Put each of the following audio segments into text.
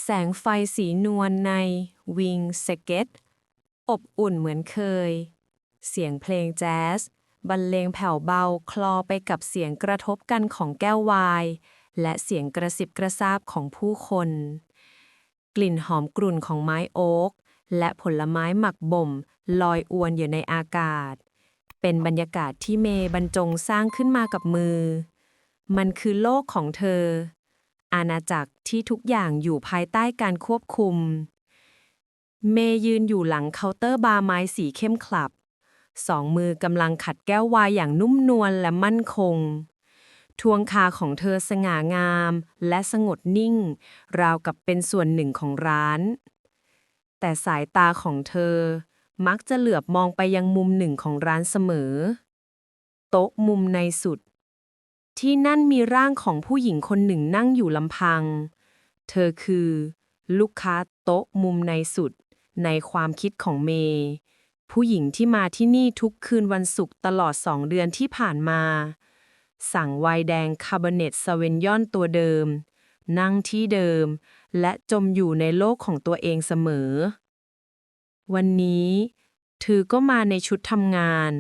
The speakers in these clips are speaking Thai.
แสงไฟสีนวลในวิงสเก็ตอบอุ่นเหมือนเคย เสียงเพลงแจ๊สบรรเลงแผ่วเบาคลอไปกับเสียงกระทบกันของแก้วไวน์และเสียงกระซิบกระซาบของผู้คน กลิ่นหอมกรุ่นของไม้โอ๊กและผลไม้หมักบ่มลอยอวนอยู่ในอากาศ เป็นบรรยากาศที่เมย์บรรจงสร้างขึ้นมากับมือ มันคือโลกของเธอ อาณาจักรที่ทุกอย่างอยู่ภายใต้การควบคุม เมย์ยืนอยู่หลังเคาน์เตอร์บาร์ไม้สีเข้มขลับ สองมือกำลังขัดแก้วไวน์อย่างนุ่มนวลและมั่นคง ทวงขาของเธอสง่างามและสงบนิ่ง ราวกับเป็นส่วนหนึ่งของร้าน แต่สายตาของเธอมักจะเหลือบมองไปยังมุมหนึ่งของร้านเสมอ โต๊ะมุมในสุด ที่นั่นมีร่างของผู้หญิงคนหนึ่งนั่งอยู่ลำพัง เธอคือลูกค้าโต๊ะมุมในสุดในความคิดของเมย์ผู้หญิงที่มาที่นี่ทุกคืนวันศุกร์ตลอด2 เดือนที่ผ่านมา สั่งไวน์แดงคาร์บอเนตซาเวนยอนตัวเดิม นั่งที่เดิม และจมอยู่ในโลกของตัวเองเสมอ วันนี้เธอก็มาในชุดทำงาน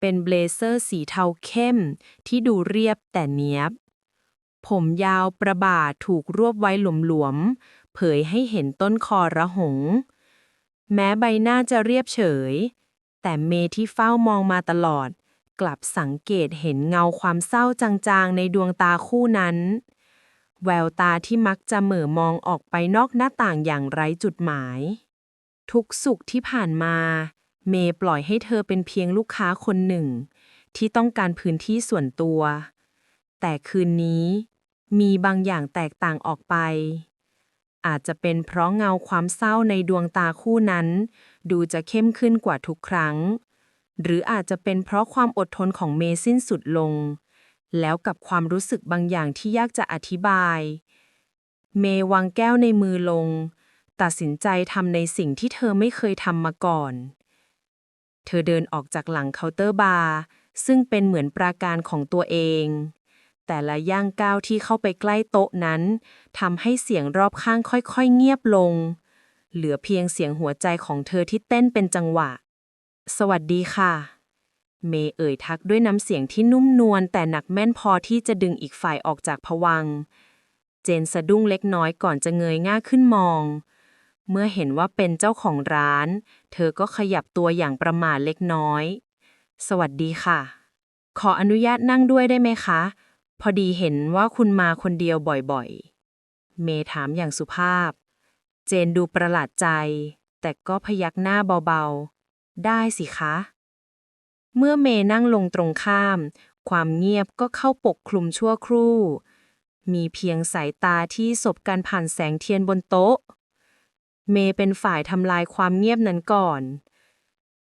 เป็นเบลเซอร์สีเทาเข้มที่ดูเรียบแต่เนียบ ผมยาวประบ่าถูกรวบไว้หลวมๆ เผยให้เห็นต้นคอระหง แม้ใบหน้าจะเรียบเฉย แต่เมย์ที่เฝ้ามองมาตลอด กลับสังเกตเห็นเงาความเศร้าจางๆในดวงตาคู่นั้น แววตาที่มักจะเหม่อมองออกไปนอกหน้าต่างอย่างไร้จุดหมาย ทุกสุขที่ผ่านมา เมย์ปล่อยให้เธอเป็นเพียงลูกค้าคนหนึ่ง ที่ต้องการพื้นที่ส่วนตัว แต่คืนนี้มีบางอย่างแตกต่างออกไป อาจจะเป็นเพราะเงาความเศร้าในดวงตาคู่นั้น ดูจะเข้มขึ้นกว่าทุกครั้ง หรืออาจจะเป็นเพราะความอดทนของเมย์สิ้นสุดลง แล้วกับความรู้สึกบางอย่างที่ยากจะอธิบาย เมย์วางแก้วในมือลง ตัดสินใจทำในสิ่งที่เธอไม่เคยทำมาก่อน เธอเดินออกจากหลังเคาน์เตอร์บาร์ซึ่งเป็นเหมือนปราการของตัวเอง แต่ละย่างก้าวที่เข้าไปใกล้โต๊ะนั้นทำให้เสียงรอบข้างค่อยๆเงียบลง เหลือเพียงเสียงหัวใจของเธอที่เต้นเป็นจังหวะ สวัสดีค่ะ เมย์เอ่ยทักด้วยน้ำเสียงที่นุ่มนวลแต่หนักแม่นพอที่จะดึงอีกฝ่ายออกจากภวังค์เจนสะดุ้งเล็กน้อยก่อนจะเงยหน้าขึ้นมอง เมื่อเห็นว่าเป็นเจ้าของร้าน เธอก็ขยับตัวอย่างประหม่าเล็กน้อย สวัสดีค่ะ ขออนุญาตนั่งด้วยได้ไหมคะ พอดีเห็นว่าคุณมาคนเดียวบ่อยๆ เมย์ถามอย่างสุภาพ เจนดูประหลาดใจ แต่ก็พยักหน้าเบาๆ ได้สิคะ เมื่อเมย์นั่งลงตรงข้าม ความเงียบก็เข้าปกคลุมชั่วครู่ มีเพียงสายตาที่สบกันผ่านแสงเทียนบนโต๊ะ เมย์เป็นฝ่ายทำลายความเงียบนั้นก่อน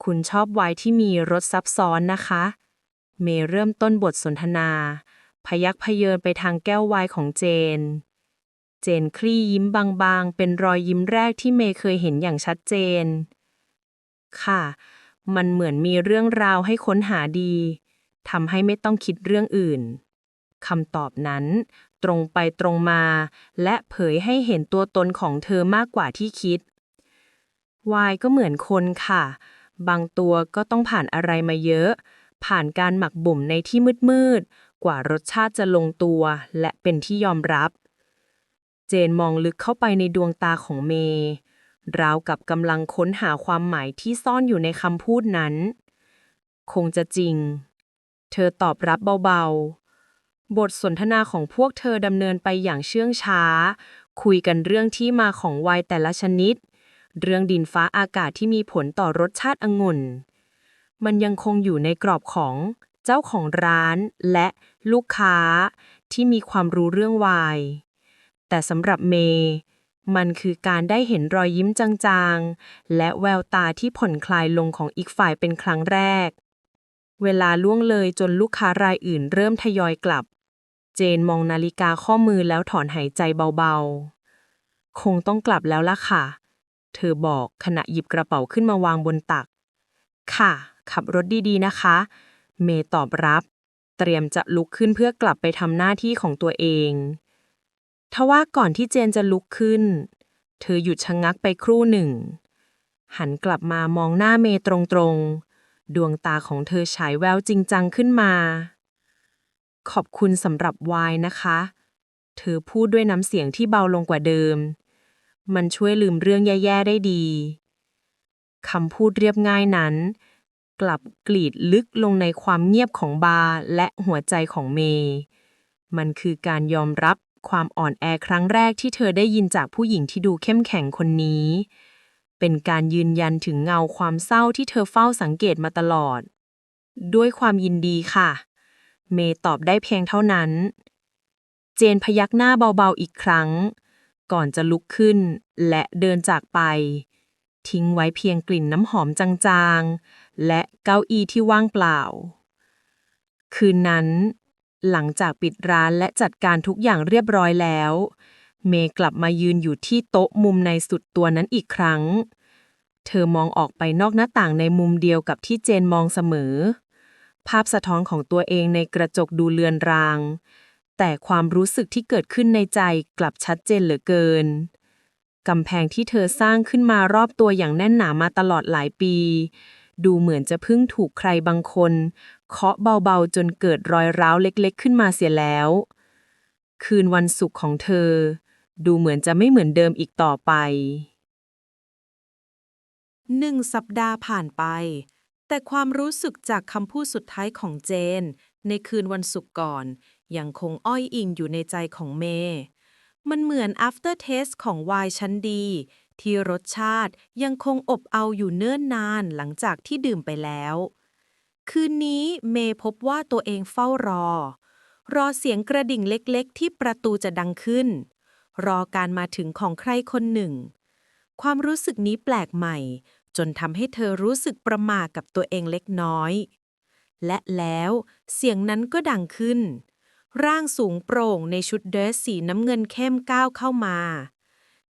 คุณชอบไวน์ที่มีรสซับซ้อนนะคะ เมย์เริ่มต้นบทสนทนา พยักพเยินไปทางแก้วไวน์ของเจน เจนคลี่ยิ้มบางๆ เป็นรอยยิ้มแรกที่เมย์เคยเห็นอย่างชัดเจน ค่ะ มันเหมือนมีเรื่องราวให้ค้นหาดีทำให้ไม่ต้องคิดเรื่องอื่น คำตอบนั้นตรงไปตรงมา และเผยให้เห็นตัวตนของเธอมากกว่าที่คิด วายก็เหมือนคนค่ะ บางตัวก็ต้องผ่านอะไรมาเยอะ ผ่านการหมักบ่มในที่มืดๆ กว่ารสชาติจะลงตัวและเป็นที่ยอมรับ เจนมองลึกเข้าไปในดวงตาของเมย์ราวกับกำลังค้นหาความหมายที่ซ่อนอยู่ในคำพูดนั้น คงจะจริง เธอตอบรับเบาๆ บทสนทนาของพวกเธอดำเนินไปอย่างเชื่องช้า คุยกันเรื่องที่มาของไวน์แต่ละชนิด เรื่องดินฟ้าอากาศที่มีผลต่อรสชาติองุ่น มันยังคงอยู่ในกรอบของเจ้าของร้านและลูกค้าที่มีความรู้เรื่องไวน์ แต่สำหรับเมย์มันคือการได้เห็นรอยยิ้มจางๆ และแววตาที่ผ่อนคลายลงของอีกฝ่ายเป็นครั้งแรก เวลาล่วงเลยจนลูกค้ารายอื่นเริ่มทยอยกลับ เจนมองนาฬิกาข้อมือแล้วถอนหายใจเบาๆ คงต้องกลับแล้วล่ะค่ะ เธอบอกขณะหยิบกระเป๋าขึ้นมาวางบนตัก ค่ะ ขับรถดีๆนะคะ เมย์ตอบรับ เตรียมจะลุกขึ้นเพื่อกลับไปทำหน้าที่ของตัวเอง ทว่าก่อนที่เจนจะลุกขึ้นเธอหยุดชะงักไปครู่หนึ่งหันกลับมามองหน้าเมย์ตรงๆดวงตาของเธอฉายแววจริงจังขึ้นมาขอบคุณสำหรับไวน์นะคะเธอพูดด้วยน้ำเสียงที่เบาลงกว่าเดิมมันช่วยลืมเรื่องแย่ๆได้ดีคำพูดเรียบง่ายนั้นกลับกรีดลึกลงในความเงียบของบาร์และหัวใจของเมย์มันคือการยอมรับความอ่อนแอครั้งแรกที่เธอได้ยินจากผู้หญิงที่ดูเข้มแข็งคนนี้เป็นการยืนยันถึงเงาความเศร้าที่เธอเฝ้าสังเกตมาตลอดด้วยความยินดีค่ะเมย์ตอบได้เพียงเท่านั้นเจนพยักหน้าเบาๆอีกครั้งก่อนจะลุกขึ้นและเดินจากไปทิ้งไว้เพียงกลิ่นน้ำหอมจางๆและเก้าอี้ที่ว่างเปล่าคืนนั้นหลังจากปิดร้านและจัดการทุกอย่างเรียบร้อยแล้วเมย์กลับมายืนอยู่ที่โต๊ะมุมในสุดตัวนั้นอีกครั้งเธอมองออกไปนอกหน้าต่างในมุมเดียวกับที่เจนมองเสมอภาพสะท้อนของตัวเองในกระจกดูเลือนรางแต่ความรู้สึกที่เกิดขึ้นในใจกลับชัดเจนเหลือเกินกำแพงที่เธอสร้างขึ้นมารอบตัวอย่างแน่นหนามาตลอดหลายปีดูเหมือนจะเพิ่งถูกใครบางคนเคาะเบาๆจนเกิดรอยร้าวเล็กๆขึ้นมาเสียแล้วคืนวันศุกร์ของเธอดูเหมือนจะไม่เหมือนเดิมอีกต่อไป1 สัปดาห์ผ่านไปแต่ความรู้สึกจากคำพูดสุดท้ายของเจนในคืนวันศุกร์ก่อนยังคงอ้อยอิงอยู่ในใจของเมย์มันเหมือน after taste ของไวน์ชั้นดีที่รสชาติยังคงอบเอาอยู่เนิ่นนานหลังจากที่ดื่มไปแล้วคืนนี้เมย์พบว่าตัวเองเฝ้ารอเสียงกระดิ่งเล็กๆที่ประตูจะดังขึ้นรอการมาถึงของใครคนหนึ่งความรู้สึกนี้แปลกใหม่จนทำให้เธอรู้สึกประหม่ากับตัวเองเล็กน้อยและแล้วเสียงนั้นก็ดังขึ้นร่างสูงโปร่งในชุดเดรสสีน้ำเงินเข้มก้าวเข้ามา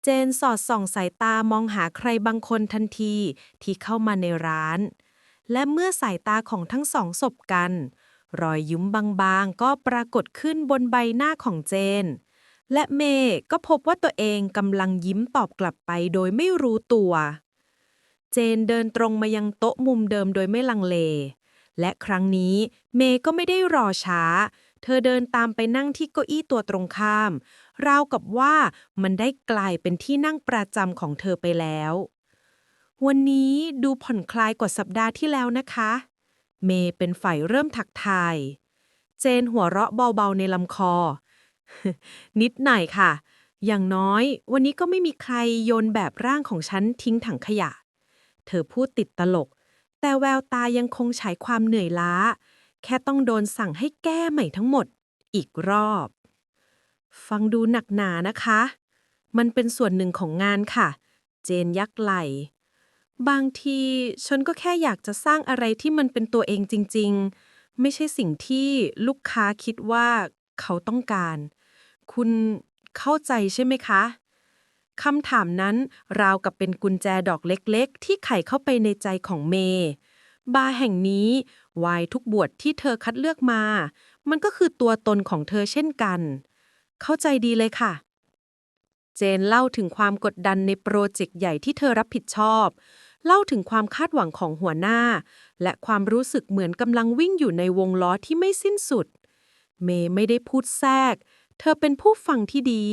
เจนสอดส่องสายตามองหาใครบางคนทันทีที่เข้ามาในร้านและเมื่อสายตาของทั้งสองสบกันรอยยิ้มบางๆก็ปรากฏขึ้นบนใบหน้าของเจนและเมย์ก็พบว่าตัวเองกำลังยิ้มตอบกลับไปโดยไม่รู้ตัวเจนเดินตรงมายังโต๊ะมุมเดิมโดยไม่ลังเลและครั้งนี้เมย์ก็ไม่ได้รอช้าเธอเดินตามไปนั่งที่เก้าอี้ตัวตรงข้ามราวกับว่ามันได้กลายเป็นที่นั่งประจำของเธอไปแล้ววันนี้ดูผ่อนคลายกว่าสัปดาห์ที่แล้วนะคะเมย์เป็นฝ่ายเริ่มทักทายเจนหัวเราะเบาๆในลำคอ นิดหน่อยค่ะอย่างน้อยวันนี้ก็ไม่มีใครโยนแบบร่างของฉันทิ้งถังขยะเธอพูดติดตลกแต่แววตายังคงฉายความเหนื่อยล้าแค่ต้องโดนสั่งให้แก้ใหม่ทั้งหมดอีกรอบฟังดูหนักหนานะคะมันเป็นส่วนหนึ่งของงานค่ะเจนยักไหล่บางทีฉันก็แค่อยากจะสร้างอะไรที่มันเป็นตัวเองจริงๆไม่ใช่สิ่งที่ลูกค้าคิดว่าเขาต้องการคุณเข้าใจใช่ไหมคะคำถามนั้นราวกับเป็นกุญแจดอกเล็กๆที่ไขเข้าไปในใจของเมย์บาร์แห่งนี้ไวน์ทุกบวดที่เธอคัดเลือกมามันก็คือตัวตนของเธอเช่นกันเข้าใจดีเลยค่ะเจนเล่าถึงความกดดันในโปรเจกต์ใหญ่ที่เธอรับผิดชอบเล่าถึงความคาดหวังของหัวหน้าและความรู้สึกเหมือนกำลังวิ่งอยู่ในวงล้อที่ไม่สิ้นสุดเมย์ไม่ได้พูดแทรกเธอเป็นผู้ฟังที่ดี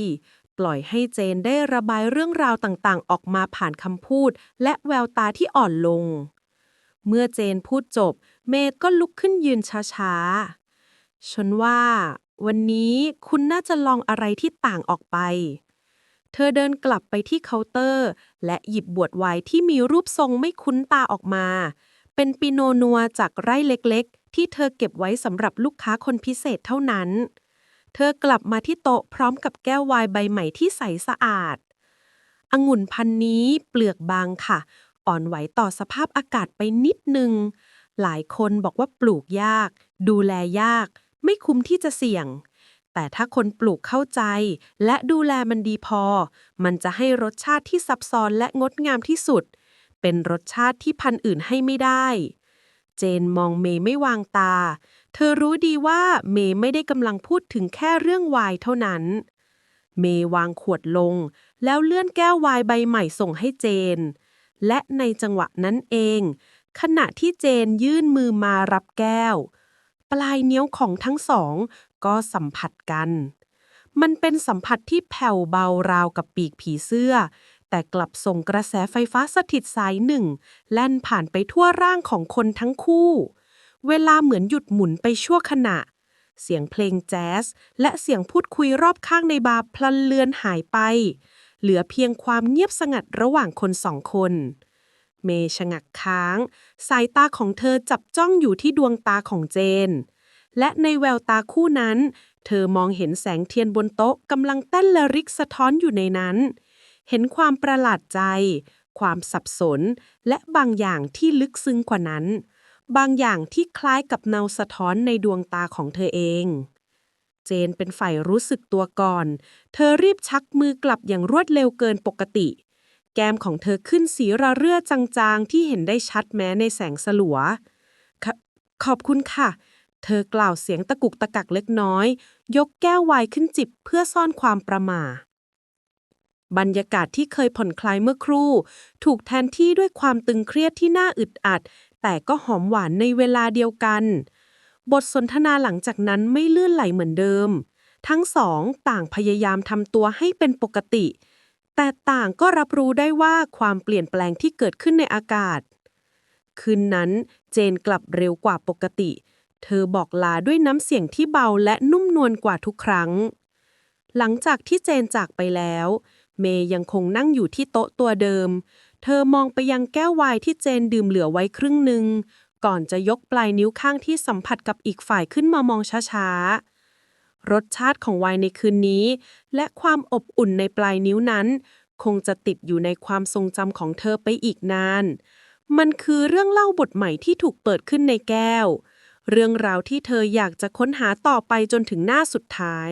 ปล่อยให้เจนได้ระบายเรื่องราวต่างๆออกมาผ่านคำพูดและแววตาที่อ่อนลงเมื่อเจนพูดจบเมย์ก็ลุกขึ้นยืนช้าๆฉันว่าวันนี้คุณน่าจะลองอะไรที่ต่างออกไปเธอเดินกลับไปที่เคาน์เตอร์และหยิบบวดไวน์ที่มีรูปทรงไม่คุ้นตาออกมาเป็นปิโนนัวจากไร่เล็กๆที่เธอเก็บไว้สำหรับลูกค้าคนพิเศษเท่านั้นเธอกลับมาที่โต๊ะพร้อมกับแก้วไวน์ใบใหม่ที่ใสสะอาดองุ่นพันธุ์นี้เปลือกบางค่ะอ่อนไหวต่อสภาพอากาศไปนิดนึงหลายคนบอกว่าปลูกยากดูแลยากไม่คุ้มที่จะเสี่ยงแต่ถ้าคนปลูกเข้าใจและดูแลมันดีพอมันจะให้รสชาติที่ซับซ้อนและงดงามที่สุดเป็นรสชาติที่พันธุ์อื่นให้ไม่ได้เจนมองเมย์ไม่วางตาเธอรู้ดีว่าเมย์ไม่ได้กำลังพูดถึงแค่เรื่องไวน์เท่านั้น เมย์วางขวดลงแล้วเลื่อนแก้วไวน์ใบใหม่ส่งให้เจนและในจังหวะนั้นเองขณะที่เจนยื่นมือมารับแก้วปลายนิ้วของทั้งสองก็สัมผัสกันมันเป็นสัมผัสที่แผ่วเบาราวกับปีกผีเสื้อแต่กลับส่งกระแสไฟฟ้าสถิตสายหนึ่งแล่นผ่านไปทั่วร่างของคนทั้งคู่เวลาเหมือนหยุดหมุนไปชั่วขณะเสียงเพลงแจ๊สและเสียงพูดคุยรอบข้างในบาร์พลันเลือนหายไปเหลือเพียงความเงียบสงัดระหว่างคนสองคนเมย์ชะงักค้างสายตาของเธอจับจ้องอยู่ที่ดวงตาของเจนและในแววตาคู่นั้นเธอมองเห็นแสงเทียนบนโต๊ะกำลังเต้นละริกสะท้อนอยู่ในนั้นเห็นความประหลาดใจความสับสนและบางอย่างที่ลึกซึ้งกว่านั้นบางอย่างที่คล้ายกับเงาสะท้อนในดวงตาของเธอเองเจนเป็นฝ่ายรู้สึกตัวก่อนเธอรีบชักมือกลับอย่างรวดเร็วเกินปกติแก้มของเธอขึ้นสีระเรื่อจางๆที่เห็นได้ชัดแม้ในแสงสลัวขอบคุณค่ะเธอกล่าวเสียงตะกุกตะกักเล็กน้อยยกแก้วไวน์ขึ้นจิบเพื่อซ่อนความประหม่าบรรยากาศที่เคยผ่อนคลายเมื่อครู่ถูกแทนที่ด้วยความตึงเครียดที่น่าอึดอัดแต่ก็หอมหวานในเวลาเดียวกันบทสนทนาหลังจากนั้นไม่เลื่อนไหลเหมือนเดิมทั้งสองต่างพยายามทำตัวให้เป็นปกติแต่ต่างก็รับรู้ได้ว่าความเปลี่ยนแปลงที่เกิดขึ้นในอากาศคืนนั้นเจนกลับเร็วกว่าปกติเธอบอกลาด้วยน้ำเสียงที่เบาและนุ่มนวลกว่าทุกครั้งหลังจากที่เจนจากไปแล้วเมย์ยังคงนั่งอยู่ที่โต๊ะตัวเดิมเธอมองไปยังแก้วไวน์ที่เจนดื่มเหลือไว้ครึ่งหนึ่งก่อนจะยกปลายนิ้วข้างที่สัมผัสกับอีกฝ่ายขึ้นมามองช้าๆรสชาติของไวน์ในคืนนี้และความอบอุ่นในปลายนิ้วนั้นคงจะติดอยู่ในความทรงจำของเธอไปอีกนานมันคือเรื่องเล่าบทใหม่ที่ถูกเปิดขึ้นในแก้วเรื่องราวที่เธออยากจะค้นหาต่อไปจนถึงหน้าสุดท้าย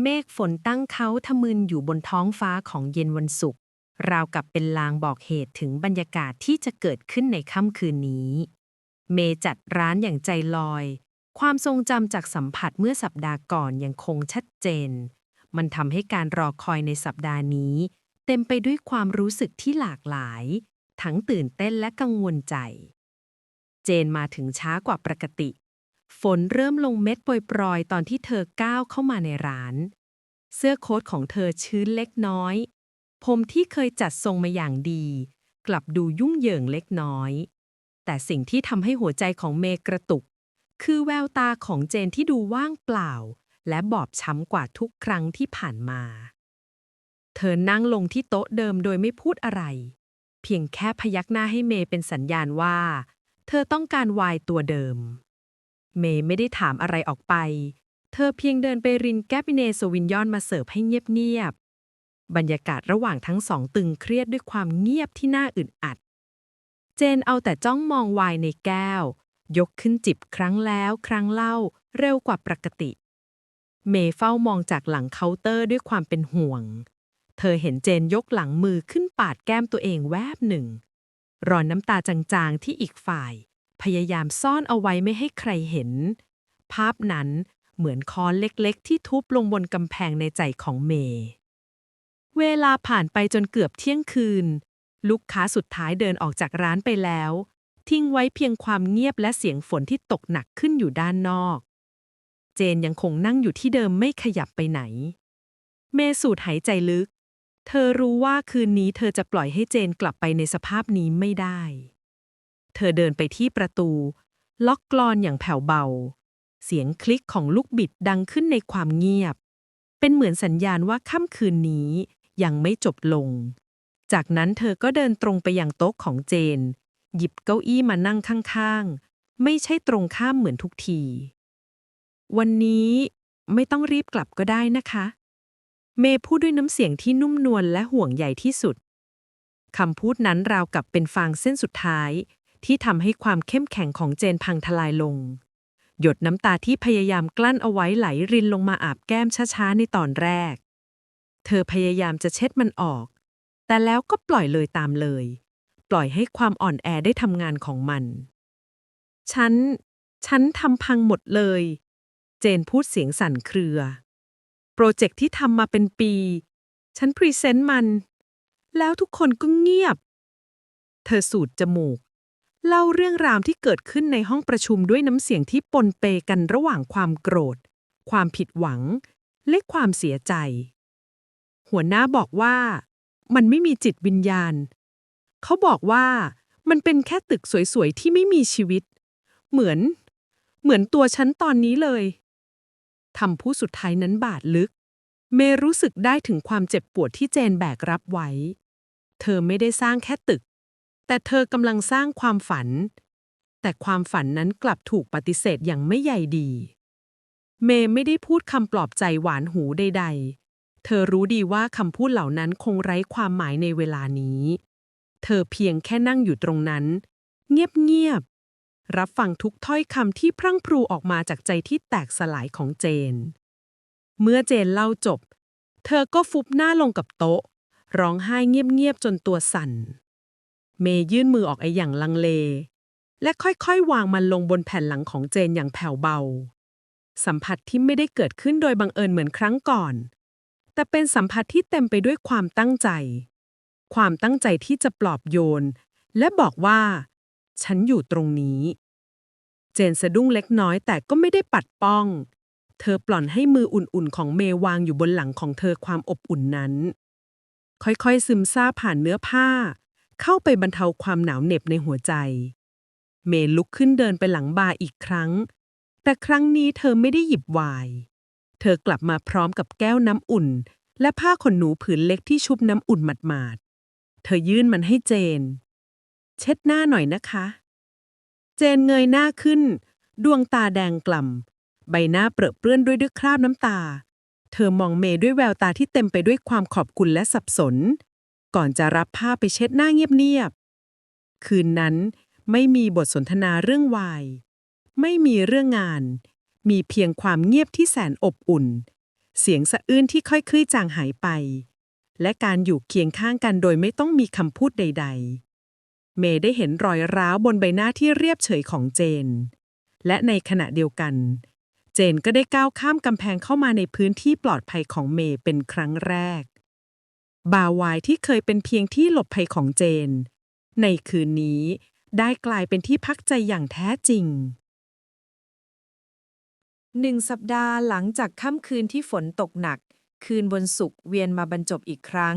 เมฆฝนตั้งเขาทะมึนอยู่บนท้องฟ้าของเย็นวันศุกร์ราวกับเป็นลางบอกเหตุถึงบรรยากาศที่จะเกิดขึ้นในค่ำคืนนี้เมย์จัดร้านอย่างใจลอยความทรงจำจากสัมผัสเมื่อสัปดาห์ก่อนยังคงชัดเจนมันทำให้การรอคอยในสัปดาห์นี้เต็มไปด้วยความรู้สึกที่หลากหลายทั้งตื่นเต้นและกังวลใจเจนมาถึงช้ากว่าปกติฝนเริ่มลงเม็ดโปรยๆตอนที่เธอก้าวเข้ามาในร้านเสื้อโค้ทของเธอชื้นเล็กน้อยผมที่เคยจัดทรงมาอย่างดีกลับดูยุ่งเหยิงเล็กน้อยแต่สิ่งที่ทำให้หัวใจของเมย์กระตุกคือแววตาของเจนที่ดูว่างเปล่าและบอบช้ำกว่าทุกครั้งที่ผ่านมาเธอนั่งลงที่โต๊ะเดิมโดยไม่พูดอะไรเพียงแค่พยักหน้าให้เมย์เป็นสัญญาณว่าเธอต้องการไวน์ตัวเดิมเมย์ไม่ได้ถามอะไรออกไปเธอเพียงเดินไปรินแกบิเนโซวินยอนมาเสิร์ฟให้เงียบๆบรรยากาศระหว่างทั้งสองตึงเครียดด้วยความเงียบที่น่าอึดอัดเจนเอาแต่จ้องมองไวน์ในแก้วยกขึ้นจิบครั้งแล้วครั้งเล่าเร็วกว่าปกติเมย์เฝ้ามองจากหลังเคาน์เตอร์ด้วยความเป็นห่วงเธอเห็นเจนยกหลังมือขึ้นปาดแก้มตัวเองแวบหนึ่งรอยน้ำตาจางๆที่อีกฝ่ายพยายามซ่อนเอาไว้ไม่ให้ใครเห็นภาพนั้นเหมือนค้อนเล็กๆที่ทุบลงบนกำแพงในใจของเมย์เวลาผ่านไปจนเกือบเที่ยงคืนลูกค้าสุดท้ายเดินออกจากร้านไปแล้วทิ้งไว้เพียงความเงียบและเสียงฝนที่ตกหนักขึ้นอยู่ด้านนอกเจนยังคงนั่งอยู่ที่เดิมไม่ขยับไปไหนเมย์สูดหายใจลึกเธอรู้ว่าคืนนี้เธอจะปล่อยให้เจนกลับไปในสภาพนี้ไม่ได้เธอเดินไปที่ประตูล็อกกลอนอย่างแผ่วเบาเสียงคลิกของลูกบิดดังขึ้นในความเงียบเป็นเหมือนสัญญาณว่าค่ำคืนนี้ยังไม่จบลงจากนั้นเธอก็เดินตรงไปยังโต๊ะของเจนหยิบเก้าอี้มานั่งข้างๆไม่ใช่ตรงข้ามเหมือนทุกทีวันนี้ไม่ต้องรีบกลับก็ได้นะคะเมย์พูดด้วยน้ำเสียงที่นุ่มนวลและห่วงใยที่สุดคำพูดนั้นราวกับเป็นฟางเส้นสุดท้ายที่ทำให้ความเข้มแข็งของเจนพังทลายลงหยดน้ำตาที่พยายามกลั้นเอาไว้ไหลรินลงมาอาบแก้มช้าๆในตอนแรกเธอพยายามจะเช็ดมันออกแต่แล้วก็ปล่อยเลยตามเลยปล่อยให้ความอ่อนแอได้ทำงานของมันฉันทำพังหมดเลยเจนพูดเสียงสั่นเครือ โปรเจกต์ที่ทำมาเป็นปี ฉันพรีเซนต์มัน แล้วทุกคนก็เงียบ เธอสูดจมูก เล่าเรื่องราวที่เกิดขึ้นในห้องประชุมด้วยน้ำเสียงที่ปนเปกันระหว่างความโกรธ ความผิดหวัง และความเสียใจ หัวหน้าบอกว่ามันไม่มีจิตวิญญาณ เขาบอกว่ามันเป็นแค่ตึกสวยๆที่ไม่มีชีวิต เหมือนตัวฉันตอนนี้เลยคำพูดสุดท้ายนั้นบาดลึก เมย์รู้สึกได้ถึงความเจ็บปวดที่เจนแบกรับไว้ เธอไม่ได้สร้างแค่ตึก แต่เธอกำลังสร้างความฝัน แต่ความฝันนั้นกลับถูกปฏิเสธอย่างไม่ใยดี เมย์ไม่ได้พูดคำปลอบใจหวานหูใดๆ เธอรู้ดีว่าคำพูดเหล่านั้นคงไร้ความหมายในเวลานี้ เธอเพียงแค่นั่งอยู่ตรงนั้น เงียบๆ รับฟังทุกถ้อยคำที่พรั่งพรูออกมาจากใจที่แตกสลายของเจน เมื่อเจนเล่าจบ เธอก็ฟุบหน้าลงกับโต๊ะ ร้องไห้เงียบๆจนตัวสั่น เมย์ยื่นมือออกอย่างลังเล และค่อยๆวางมันลงบนแผ่นหลังของเจนอย่างแผ่วเบา สัมผัสที่ไม่ได้เกิดขึ้นโดยบังเอิญเหมือนครั้งก่อน แต่เป็นสัมผัสที่เต็มไปด้วยความตั้งใจ ความตั้งใจที่จะปลอบโยน และบอกว่า ฉันอยู่ตรงนี้ เจนสะดุ้งเล็กน้อยแต่ก็ไม่ได้ปัดป้อง เธอปล่อยให้มืออุ่นๆของเมย์วางอยู่บนหลังของเธอความอบอุ่นนั้น ค่อยๆซึมซาบผ่านเนื้อผ้า เข้าไปบรรเทาความหนาวเหน็บในหัวใจ เมย์ลุกขึ้นเดินไปหลังบาร์อีกครั้ง แต่ครั้งนี้เธอไม่ได้หยิบไวน์ เธอกลับมาพร้อมกับแก้วน้ำอุ่น และผ้าขนหนูผืนเล็กที่ชุบน้ำอุ่นหมาดๆ เธอยื่นมันให้เจน เช็ดหน้าหน่อยนะคะ เจนเงยหน้าขึ้น ดวงตาแดงกล่ำ ใบหน้าเปรอะเปื้อนด้วยคราบน้ำตา เธอมองเมย์ด้วยแววตาที่เต็มไปด้วยความขอบคุณและสับสน ก่อนจะรับผ้าไปเช็ดหน้าเงียบๆ คืนนั้นไม่มีบทสนทนาเรื่องวาย ไม่มีเรื่องงาน มีเพียงความเงียบที่แสนอบอุ่น เสียงสะอื้นที่ค่อยคลี่จางหายไป และการอยู่เคียงข้างกันโดยไม่ต้องมีคำพูดใดๆ เมย์ได้เห็นรอยร้าวบนใบหน้าที่เรียบเฉยของเจน และในขณะเดียวกัน เจนก็ได้ก้าวข้ามกำแพงเข้ามาในพื้นที่ปลอดภัยของเมย์เป็นครั้งแรก บาร์วายที่เคยเป็นเพียงที่หลบภัยของเจน ในคืนนี้ได้กลายเป็นที่พักใจอย่างแท้จริง 1 สัปดาห์หลังจากค่ำคืนที่ฝนตกหนัก คืนวันศุกร์เวียนมาบรรจบอีกครั้ง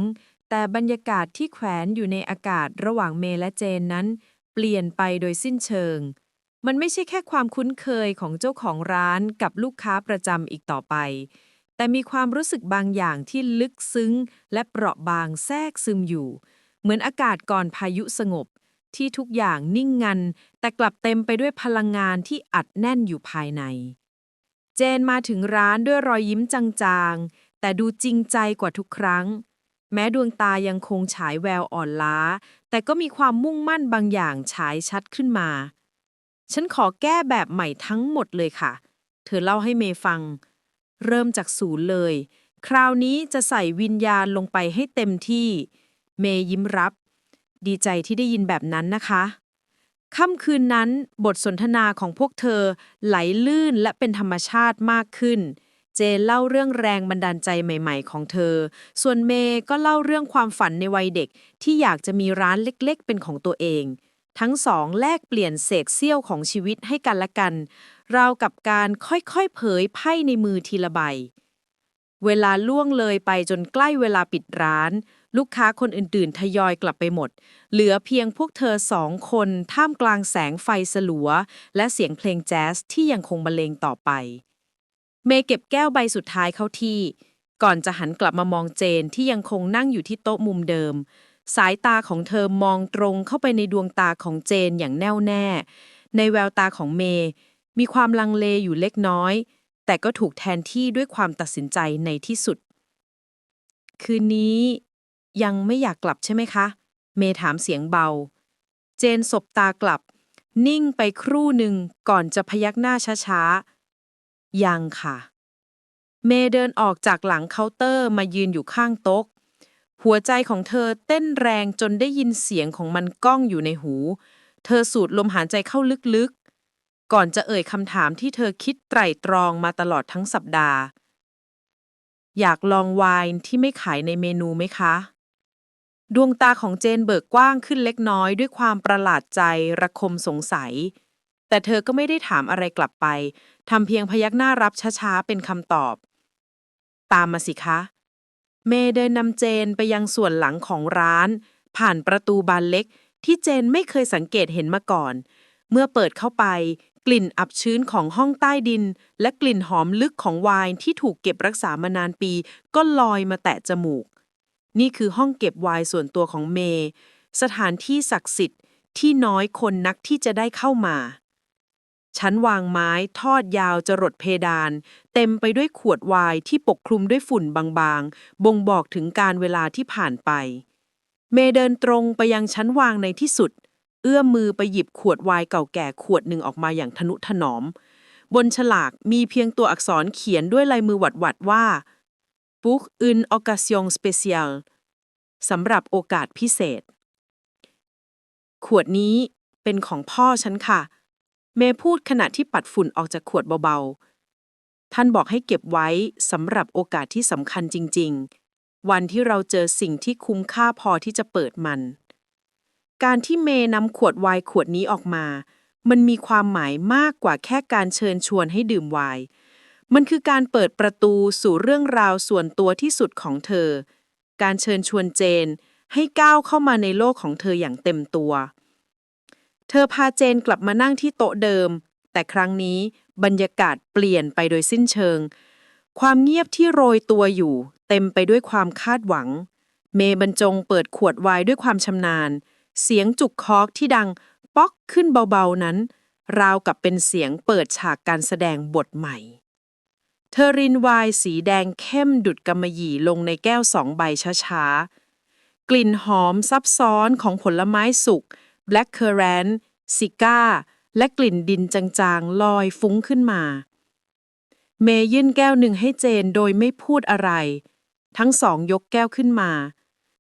แต่บรรยากาศที่แขวนอยู่ในอากาศระหว่างเมย์และเจนนั้น เปลี่ยนไปโดยสิ้นเชิง มันไม่ใช่แค่ความคุ้นเคยของเจ้าของร้านกับลูกค้าประจำอีกต่อไป แต่มีความรู้สึกบางอย่างที่ลึกซึ้งและเปราะบางแทรกซึมอยู่ เหมือนอากาศก่อนพายุสงบ ที่ทุกอย่างนิ่งงัน แต่กลับเต็มไปด้วยพลังงานที่อัดแน่นอยู่ภายใน เจนมาถึงร้านด้วยรอยยิ้มจางๆ แต่ดูจริงใจกว่าทุกครั้ง แม้ดวงตายังคงฉายแววอ่อนล้า แต่ก็มีความมุ่งมั่นบางอย่างฉายชัดขึ้นมา ฉันขอแก้แบบใหม่ทั้งหมดเลยค่ะ เธอเล่าให้เมย์ฟัง เริ่มจากศูนย์เลย คราวนี้จะใส่วิญญาณลงไปให้เต็มที่ เมย์ยิ้มรับ ดีใจที่ได้ยินแบบนั้นนะคะ ค่ำคืนนั้นบทสนทนาของพวกเธอไหลลื่นและเป็นธรรมชาติมากขึ้น เจนเล่าเรื่องแรงบันดาลใจใหม่ๆของเธอ ส่วนเมย์ก็เล่าเรื่องความฝันในวัยเด็กที่อยากจะมีร้านเล็กๆเป็นของตัวเอง ทั้งสองแลกเปลี่ยนเศษเสี้ยวของชีวิตให้กันและกัน ราวกับการค่อยๆเผยไพ่ในมือทีละใบ เวลาล่วงเลยไปจนใกล้เวลาปิดร้าน ลูกค้าคนอื่นๆทยอยกลับไปหมด เหลือเพียงพวกเธอ2 คนท่ามกลางแสงไฟสลัวและเสียงเพลงแจ๊สที่ยังคงบรรเลงต่อไป เมย์เก็บแก้วใบสุดท้ายเข้าที่ ก่อนจะหันกลับมามองเจนที่ยังคงนั่งอยู่ที่โต๊ะมุมเดิม สายตาของเธอมองตรงเข้าไปในดวงตาของเจนอย่างแน่วแน่ ในแววตาของเมย์มีความลังเลอยู่เล็กน้อย แต่ก็ถูกแทนที่ด้วยความตัดสินใจในที่สุด คืนนี้ยังไม่อยากกลับใช่ไหมคะ เมย์ถามเสียงเบา เจนสบตากลับ นิ่งไปครู่หนึ่งก่อนจะพยักหน้าช้าๆ ยังค่ะ เมย์เดินออกจากหลังเคาน์เตอร์มายืนอยู่ข้างโต๊ะ หัวใจของเธอเต้นแรงจนได้ยินเสียงของมันก้องอยู่ในหู เธอสูดลมหายใจเข้าลึกๆ ก่อนจะเอ่ยคำถามที่เธอคิดไตร่ตรองมาตลอดทั้งสัปดาห์ อยากลองไวน์ที่ไม่ขายในเมนูไหมคะ ดวงตาของเจนเบิกกว้างขึ้นเล็กน้อยด้วยความประหลาดใจระคมสงสัย แต่เธอก็ไม่ได้ถามอะไรกลับไปทำเพียงพยักหน้ารับช้าๆเป็นคำตอบ ตามมาสิคะ เมย์เดินนำเจนไปยังส่วนหลังของร้าน ผ่านประตูบานเล็กที่เจนไม่เคยสังเกตเห็นมาก่อน เมื่อเปิดเข้าไปกลิ่นอับชื้นของห้องใต้ดิน และกลิ่นหอมลึกของไวน์ที่ถูกเก็บรักษามานานปีก็ลอยมาแตะจมูก นี่คือห้องเก็บไวน์ส่วนตัวของเมย์สถานที่ศักดิ์สิทธิ์ที่น้อยคนนักที่จะได้เข้ามา ชั้นวางไม้ทอดยาวจรดเพดานเต็มไปด้วยขวดไวน์ที่ปกคลุมด้วยฝุ่นบางๆบ่งบอกถึงการเวลาที่ผ่านไป เมย์เดินตรงไปยังชั้นวางในที่สุด เอื้อมมือไปหยิบขวดไวน์เก่าแก่ขวดหนึ่งออกมาอย่างทนุถนอม บนฉลากมีเพียงตัวอักษรเขียนด้วยลายมือหวัดๆว่า Pour une occasion spéciale สำหรับโอกาสพิเศษ ขวดนี้เป็นของพ่อฉันค่ะ เมย์พูดขณะที่ปัดฝุ่นออกจากขวดเบาๆ ท่านบอกให้เก็บไว้สำหรับโอกาสที่สำคัญจริงๆ วันที่เราเจอสิ่งที่คุ้มค่าพอที่จะเปิดมัน การที่เมย์นำขวดไวน์ขวดนี้ออกมา มันมีความหมายมากกว่าแค่การเชิญชวนให้ดื่มไวน์ มันคือการเปิดประตูสู่เรื่องราวส่วนตัวที่สุดของเธอ การเชิญชวนเจนให้ก้าวเข้ามาในโลกของเธออย่างเต็มตัว เธอพาเจนกลับมานั่งที่โต๊ะเดิม แต่ครั้งนี้บรรยากาศเปลี่ยนไปโดยสิ้นเชิง ความเงียบที่โรยตัวอยู่ เต็มไปด้วยความคาดหวัง เมย์บรรจงเปิดขวดไวน์ด้วยความชำนาญ เสียงจุกคอกที่ดังป๊อกขึ้นเบาๆนั้น ราวกับเป็นเสียงเปิดฉากการแสดงบทใหม่ เธอรินไวน์สีแดงเข้มดุจกำมะหยี่ลงในแก้ว2 ใบช้าๆ กลิ่นหอมซับซ้อนของผลไม้สุก Black Currant ซิก้า และกลิ่นดินจางๆ ลอยฟุ้งขึ้นมา เมย์ยื่นแก้วหนึ่งให้เจนโดยไม่พูดอะไร ทั้งสองยกแก้วขึ้นมา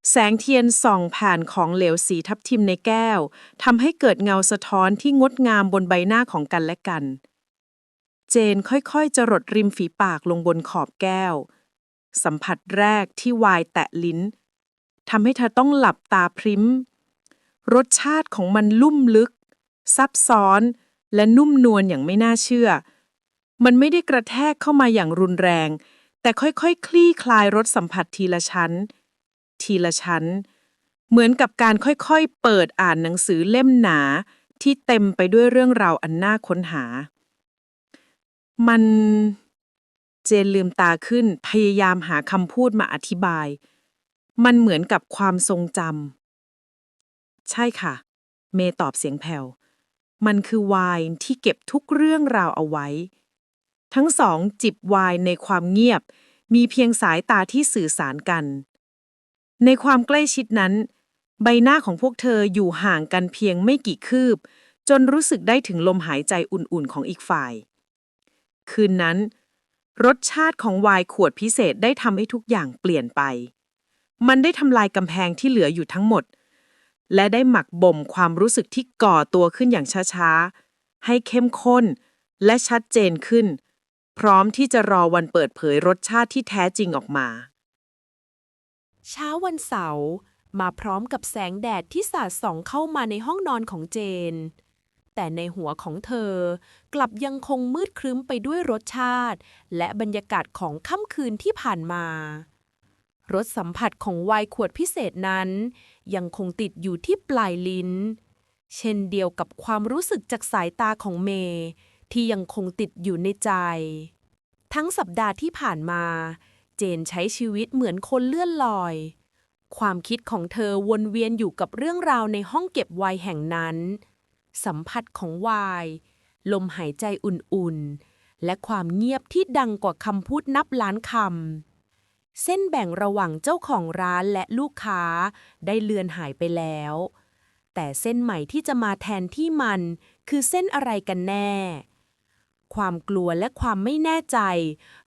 แสงเทียนส่องผ่านของเหลวสีทับทิมในแก้วทำให้เกิดเงาสะท้อนที่งดงามบนใบหน้าของกันและกัน เจนค่อยๆจรดริมฝีปากลงบนขอบแก้ว สัมผัสแรกที่ไวน์แตะลิ้นทำให้เธอต้องหลับตาพริ้ม รสชาติของมันลุ่มลึก ซับซ้อน และนุ่มนวลอย่างไม่น่าเชื่อ มันไม่ได้กระแทกเข้ามาอย่างรุนแรง แต่ค่อยๆคลี่คลายรสสัมผัสทีละชั้น ทีละชั้น เหมือนกับการค่อยๆเปิดอ่านหนังสือเล่มหนาที่เต็มไปด้วยเรื่องราวอันน่าค้นหา เจนลืมตาขึ้นพยายามหาคำพูดมาอธิบาย มันเหมือนกับความทรงจำ ใช่ค่ะ เมย์ตอบเสียงแผ่ว มันคือไวน์ที่เก็บทุกเรื่องราวเอาไว้ ทั้งสองจิบไวน์ในความเงียบ มีเพียงสายตาที่สื่อสารกัน ในความใกล้ชิดนั้น ใบหน้าของพวกเธออยู่ห่างกันเพียงไม่กี่คืบ จนรู้สึกได้ถึงลมหายใจอุ่นๆของอีกฝ่าย คืนนั้น รสชาติของไวน์ขวดพิเศษได้ทำให้ทุกอย่างเปลี่ยนไป มันได้ทำลายกำแพงที่เหลืออยู่ทั้งหมด และได้หมักบ่มความรู้สึกที่ก่อตัวขึ้นอย่างช้าๆ ให้เข้มข้นและชัดเจนขึ้น พร้อมที่จะรอวันเปิดเผยรสชาติที่แท้จริงออกมา เช้าวันเสาร์มาพร้อมกับแสงแดดที่สาดส่องเข้ามาในห้องนอนของเจน แต่ในหัวของเธอกลับยังคงมืดครึ้มไปด้วยรสชาติ และบรรยากาศของค่ำคืนที่ผ่านมา รสสัมผัสของไวน์ขวดพิเศษนั้น ยังคงติดอยู่ที่ปลายลิ้น เช่นเดียวกับความรู้สึกจากสายตาของเมย์ที่ยังคงติดอยู่ในใจ ทั้งสัปดาห์ที่ผ่านมา เจนใช้ชีวิตเหมือนคนเลื่อนลอย ความคิดของเธอวนเวียนอยู่กับเรื่องราวในห้องเก็บไวน์แห่งนั้น สัมผัสของไวน์ลมหายใจอุ่นๆ และความเงียบที่ดังกว่าคำพูดนับล้านคำ เส้นแบ่งระหว่างเจ้าของร้านและลูกค้าได้เลือนหายไปแล้ว แต่เส้นใหม่ที่จะมาแทนที่มันคือเส้นอะไรกันแน่ ความกลัวและความไม่แน่ใจ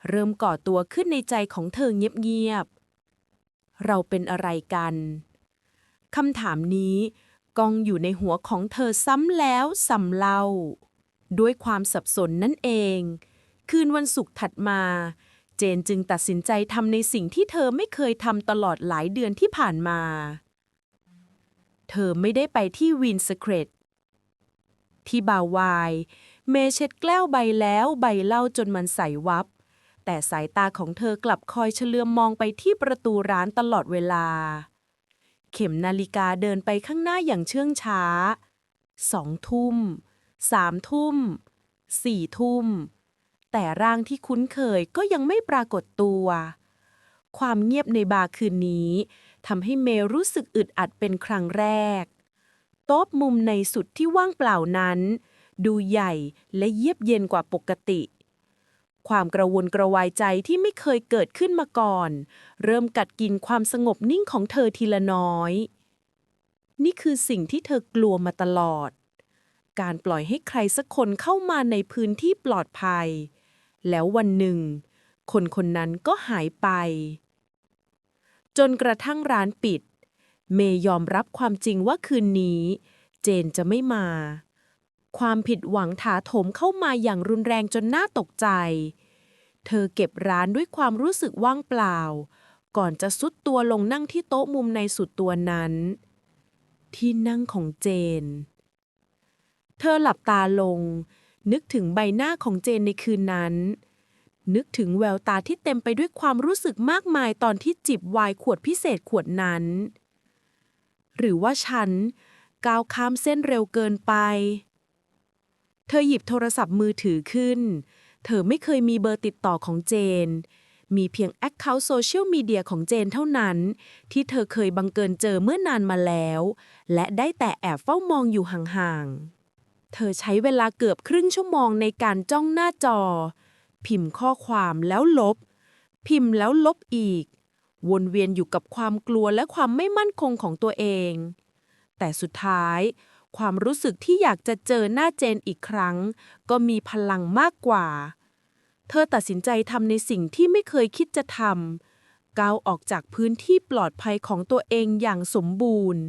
เริ่มก่อตัวขึ้นในใจของเธอเงียบๆ เราเป็นอะไรกัน คำถามนี้กองอยู่ในหัวของเธอซ้ำแล้วซ้ำเล่า ด้วยความสับสนนั่นเอง คืนวันศุกร์ถัดมา เ เจนจึงตัดสินใจทำในสิ่งที่เธอไม่เคยทำตลอดหลายเดือนที่ผ่านมา เธอไม่ได้ไปที่วินสเครตที่บาร์ไวน์เมย์เช็ดแก้วใบแล้วใบเล่าจนมันใสวับ แต่สายตาของเธอกลับคอยเฉลือมมองไปที่ประตูร้านตลอดเวลา เข็มนาฬิกาเดินไปข้างหน้าอย่างเชื่องช้า 2 ทุ่ม 3 ทุ่ม 4 ทุ่ม แต่ร่างที่คุ้นเคยก็ยังไม่ปรากฏตัว ความเงียบในบาร์คืนนี้ทำให้เมย์รู้สึกอึดอัดเป็นครั้งแรก โต๊ะมุมในสุดที่ว่างเปล่านั้น ดูใหญ่และเยียบเย็นกว่าปกติ ความกระวนกระวายใจที่ไม่เคยเกิดขึ้นมาก่อน เริ่มกัดกินความสงบนิ่งของเธอทีละน้อย นี่คือสิ่งที่เธอกลัวมาตลอด การปล่อยให้ใครสักคนเข้ามาในพื้นที่ปลอดภัย แล้ววันหนึ่ง คนคนนั้นก็หายไป จนกระทั่งร้านปิด เมย์ยอมรับความจริงว่าคืนนี้เจนจะไม่มา ความผิดหวังถาโถมเข้ามาอย่างรุนแรงจนน่าตกใจ เธอเก็บร้านด้วยความรู้สึกว่างเปล่า ก่อนจะซุดตัวลงนั่งที่โต๊ะมุมในสุดตัวนั้น ที่นั่งของเจน เธอหลับตาลง นึกถึงใบหน้าของเจนในคืนนั้น นึกถึงแววตาที่เต็มไปด้วยความรู้สึกมากมายตอนที่จิบไวน์ขวดพิเศษขวดนั้น หรือว่าฉันก้าวข้ามเส้นเร็วเกินไป เธอหยิบโทรศัพท์มือถือขึ้น เธอไม่เคยมีเบอร์ติดต่อของเจน มีเพียงแอคเคาท์โซเชียลมีเดียของเจนเท่านั้นที่เธอเคยบังเกิญเจอเมื่อนานมาแล้ว และได้แต่แอบเฝ้ามองอยู่ห่างๆ เธอใช้เวลาเกือบครึ่งชั่วโมงในการจ้องหน้าจอ พิมพ์ข้อความแล้วลบ พิมพ์แล้วลบอีก วนเวียนอยู่กับความกลัวและความไม่มั่นคงของตัวเอง แต่สุดท้าย ความรู้สึกที่อยากจะเจอหน้าเจนอีกครั้ง ก็มีพลังมากกว่า เธอตัดสินใจทำในสิ่งที่ไม่เคยคิดจะทำ ก้าวออกจากพื้นที่ปลอดภัยของตัวเองอย่างสมบูรณ์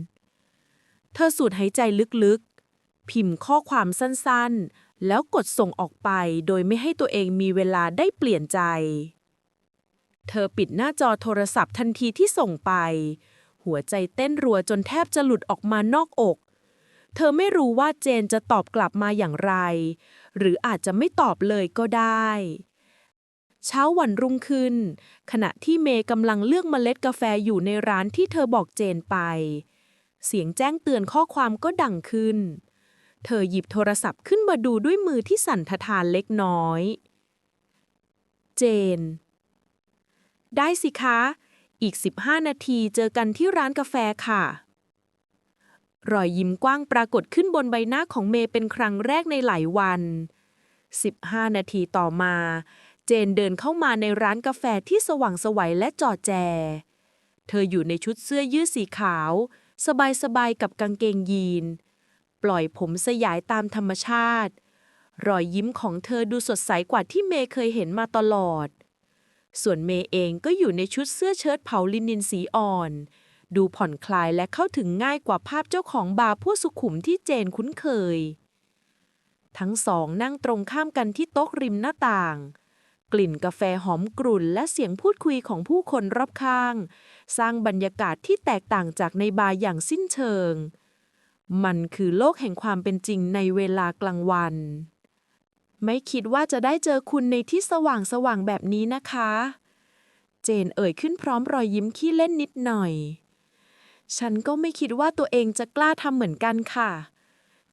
เธอสูดหายใจลึกๆ พิมพ์ข้อความสั้นๆ แล้วกดส่งออกไปโดยไม่ให้ตัวเองมีเวลาได้เปลี่ยนใจ เธอปิดหน้าจอโทรศัพท์ทันทีที่ส่งไป หัวใจเต้นรัวจนแทบจะหลุดออกมานอกอก เธอไม่รู้ว่าเจนจะตอบกลับมาอย่างไร หรืออาจจะไม่ตอบเลยก็ได้ เช้าวันรุ่งขึ้น ขณะที่เมย์กำลังเลือกเมล็ดกาแฟอยู่ในร้านที่เธอบอกเจนไป เสียงแจ้งเตือนข้อความก็ดังขึ้น เธอหยิบโทรศัพท์ขึ้นมาดูด้วยมือที่สั่นทะทานเล็กน้อย เจน ได้สิคะ อีก 15 นาทีเจอกันที่ร้านกาแฟค่ะ รอยยิ้มกว้างปรากฏขึ้นบนใบหน้าของเมย์เป็นครั้งแรกในหลายวัน 15 นาทีต่อมา เจนเดินเข้ามาในร้านกาแฟที่สว่างไสวและจอแจ เธออยู่ในชุดเสื้อยืดสีขาว สบายๆกับกางเกงยีน ปล่อยผมสยายตามธรรมชาติ รอยยิ้มของเธอดูสดใสกว่าที่เมย์เคยเห็นมาตลอด ส่วนเมย์เองก็อยู่ในชุดเสื้อเชิ้ตเผาลินินสีอ่อน ดูผ่อนคลายและเข้าถึงง่ายกว่าภาพเจ้าของบาร์ผู้สุขุมที่เจนคุ้นเคย ทั้งสองนั่งตรงข้ามกันที่โต๊ะริมหน้าต่าง กลิ่นกาแฟหอมกรุ่นและเสียงพูดคุยของผู้คนรอบข้าง สร้างบรรยากาศที่แตกต่างจากในบาร์อย่างสิ้นเชิง มันคือโลกแห่งความเป็นจริงในเวลากลางวัน ไม่คิดว่าจะได้เจอคุณในที่สว่างแบบนี้นะคะ เจนเอ่ยขึ้นพร้อมรอยยิ้มขี้เล่นนิดหน่อย ฉันก็ไม่คิดว่าตัวเองจะกล้าทำเหมือนกันค่ะ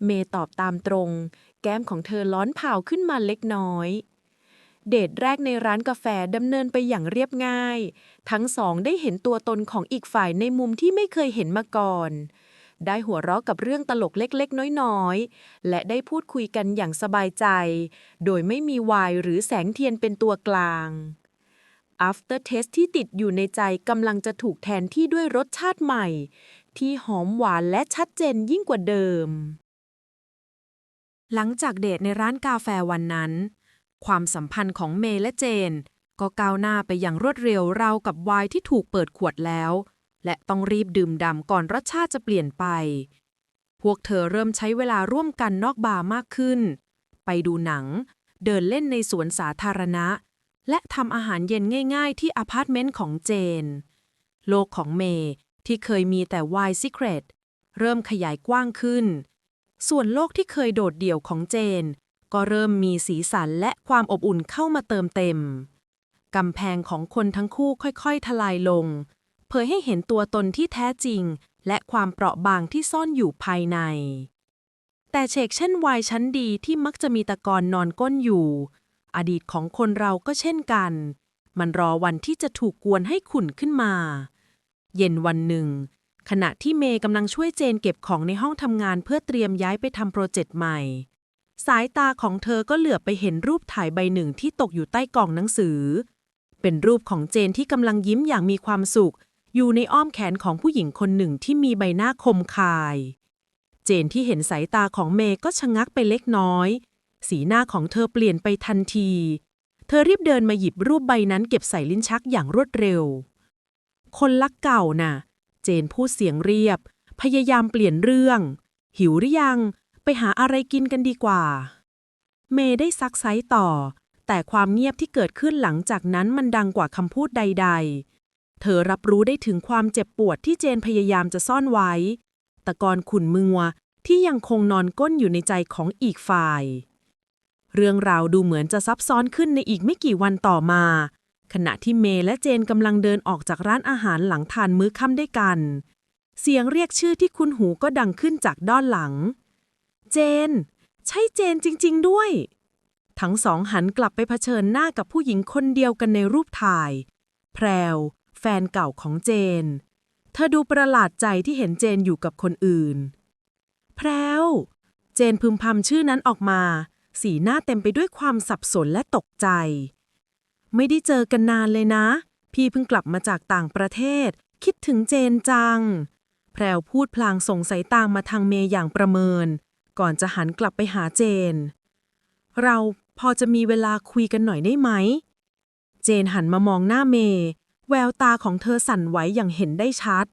เมย์ตอบตามตรง แก้มของเธอร้อนเผาขึ้นมาเล็กน้อย เดทแรกในร้านกาแฟดำเนินไปอย่างเรียบง่าย ทั้งสองได้เห็นตัวตนของอีกฝ่ายในมุมที่ไม่เคยเห็นมาก่อน ได้หัวเราะกับเรื่องตลกเล็กๆน้อยๆ และได้พูดคุยกันอย่างสบายใจ โดยไม่มีไวน์หรือแสงเทียนเป็นตัวกลาง After taste ที่ติดอยู่ในใจกำลังจะถูกแทนที่ด้วยรสชาติใหม่ ที่หอมหวานและชัดเจนยิ่งกว่าเดิม หลังจากเดทในร้านกาแฟวันนั้น ความสัมพันธ์ของเมย์และเจนก็ก้าวหน้าไปอย่างรวดเร็วราวกับไวน์ที่ถูกเปิดขวดแล้ว และต้องรีบดื่มด่ำก่อนรสชาติจะเปลี่ยนไป พวกเธอเริ่มใช้เวลาร่วมกันนอกบาร์มากขึ้น ไปดูหนัง เดินเล่นในสวนสาธารณะ และทำอาหารเย็นง่ายๆที่อพาร์ตเมนต์ของเจน โลกของเมย์ที่เคยมีแต่ Wild Secret เริ่มขยายกว้างขึ้น ส่วนโลกที่เคยโดดเดี่ยวของเจน ก็เริ่มมีสีสันและความอบอุ่นเข้ามาเติมเต็ม กำแพงของคนทั้งคู่ค่อยๆทลายลง เผยให้เห็นตัวตนที่แท้จริงและความเปราะบางที่ซ่อนอยู่ภายใน แต่เชกเช่นวายชั้นดีที่มักจะมีตะกอนนอนก้นอยู่ อดีตของคนเราก็เช่นกัน มันรอวันที่จะถูกกวนให้ขุ่นขึ้นมา เย็นวันหนึ่ง ขณะที่เมย์กำลังช่วยเจนเก็บของในห้องทำงานเพื่อเตรียมย้ายไปทำโปรเจกต์ใหม่ สายตาของเธอก็เหลือบไปเห็นรูปถ่ายใบหนึ่งที่ตกอยู่ใต้กล่องหนังสือ เป็นรูปของเจนที่กำลังยิ้มอย่างมีความสุข อยู่ในอ้อมแขนของผู้หญิงคนหนึ่งที่มีใบหน้าคมคาย เจนที่เห็นสายตาของเมย์ก็ชะงักไปเล็กน้อย สีหน้าของเธอเปลี่ยนไปทันที เธอรีบเดินมาหยิบรูปใบนั้นเก็บใส่ลิ้นชักอย่างรวดเร็ว คนรักเก่าน่ะ เจนพูดเสียงเรียบ พยายามเปลี่ยนเรื่อง หิวหรือยัง ไปหาอะไรกินกันดีกว่า เมย์ได้ซักไซ้ต่อ แต่ความเงียบที่เกิดขึ้นหลังจากนั้นมันดังกว่าคำพูดใดๆ เธอรับรู้ได้ถึงความเจ็บปวดที่เจนพยายามจะซ่อนไว้ ตะกอนขุ่นมัวที่ยังคงนอนก้นอยู่ในใจของอีกฝ่าย เรื่องราวดูเหมือนจะซับซ้อนขึ้นในอีกไม่กี่วันต่อมา ขณะที่เมย์และเจนกำลังเดินออกจากร้านอาหารหลังทานมื้อค่ำด้วยกัน เสียงเรียกชื่อที่คุ้นหูก็ดังขึ้นจากด้านหลัง เจน ใช่เจนจริงๆด้วย ทั้งสองหันกลับไปเผชิญหน้ากับผู้หญิงคนเดียวกันในรูปถ่าย แพรว แฟนเก่าของเจน เธอดูประหลาดใจที่เห็นเจนอยู่กับคนอื่น แพรว เจนพึมพำชื่อนั้นออกมา สีหน้าเต็มไปด้วยความสับสนและตกใจ ไม่ได้เจอกันนานเลยนะ พี่เพิ่งกลับมาจากต่างประเทศ คิดถึงเจนจัง แพรวพูดพลางส่งสายตามาทางเมย์อย่างประเมิน ก่อนจะหันกลับไปหาเจน เราพอจะมีเวลาคุยกันหน่อยได้ไหม เจนหันมามองหน้าเมย์ แววตาของเธอสั่นไหวอย่างเห็นได้ชัด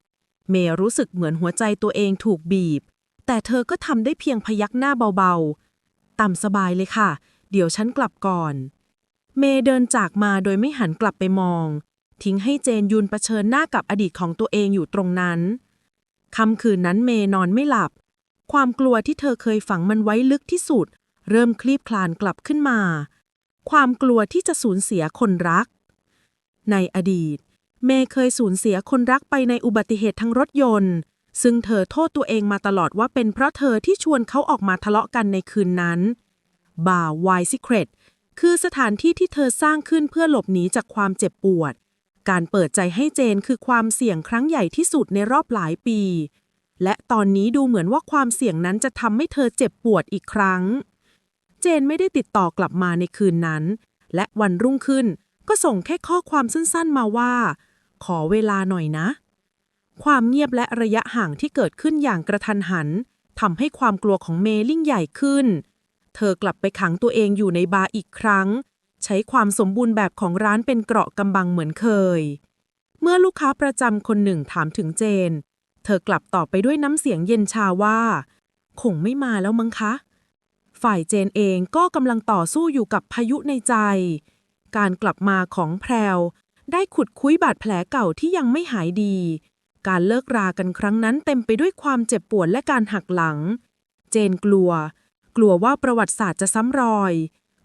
เมย์รู้สึกเหมือนหัวใจตัวเองถูกบีบ แต่เธอก็ทำได้เพียงพยักหน้าเบาๆ ตามสบายเลยค่ะ เดี๋ยวฉันกลับก่อน เมย์เดินจากมาโดยไม่หันกลับไปมอง ทิ้งให้เจนยืนเผชิญหน้ากับอดีตของตัวเองอยู่ตรงนั้น ค่ำคืนนั้นเมย์นอนไม่หลับ ความกลัวที่เธอเคยฝังมันไว้ลึกที่สุด เริ่มคลี่คลานกลับขึ้นมา ความกลัวที่จะสูญเสียคนรัก ในอดีต เมย์เคยสูญเสียคนรักไปในอุบัติเหตุทางรถยนต์ ซึ่งเธอโทษตัวเองมาตลอดว่าเป็นเพราะเธอที่ชวนเขาออกมาทะเลาะกันในคืนนั้น บาร์ Wild Secret คือสถานที่ที่เธอสร้างขึ้นเพื่อหลบหนีจากความเจ็บปวด การเปิดใจให้เจนคือความเสี่ยงครั้งใหญ่ที่สุดในรอบหลายปี และตอนนี้ดูเหมือนว่าความเสี่ยงนั้นจะทำให้เธอเจ็บปวดอีกครั้ง เจนไม่ได้ติดต่อกลับมาในคืนนั้น และวันรุ่งขึ้นก็ส่งแค่ข้อความสั้นๆมาว่า ขอเวลาหน่อยนะ ความเงียบและระยะห่างที่เกิดขึ้นอย่างกระทันหันทำให้ความกลัวของเมย์ลิ่งใหญ่ขึ้น เธอกลับไปขังตัวเองอยู่ในบาร์อีกครั้ง ใช้ความสมบูรณ์แบบของร้านเป็นเกราะกำบังเหมือนเคย เมื่อลูกค้าประจำคนหนึ่งถามถึงเจน เธอกลับตอบไปด้วยน้ำเสียงเย็นชาว่า คงไม่มาแล้วมั้งคะ ฝ่ายเจนเองก็กำลังต่อสู้อยู่กับพายุในใจ การกลับมาของแพรวได้ขุดคุ้ยบาดแผลเก่าที่ยังไม่หายดี การเลิกรากันครั้งนั้นเต็มไปด้วยความเจ็บปวดและการหักหลัง เจนกลัวว่าประวัติศาสตร์จะซ้ำรอย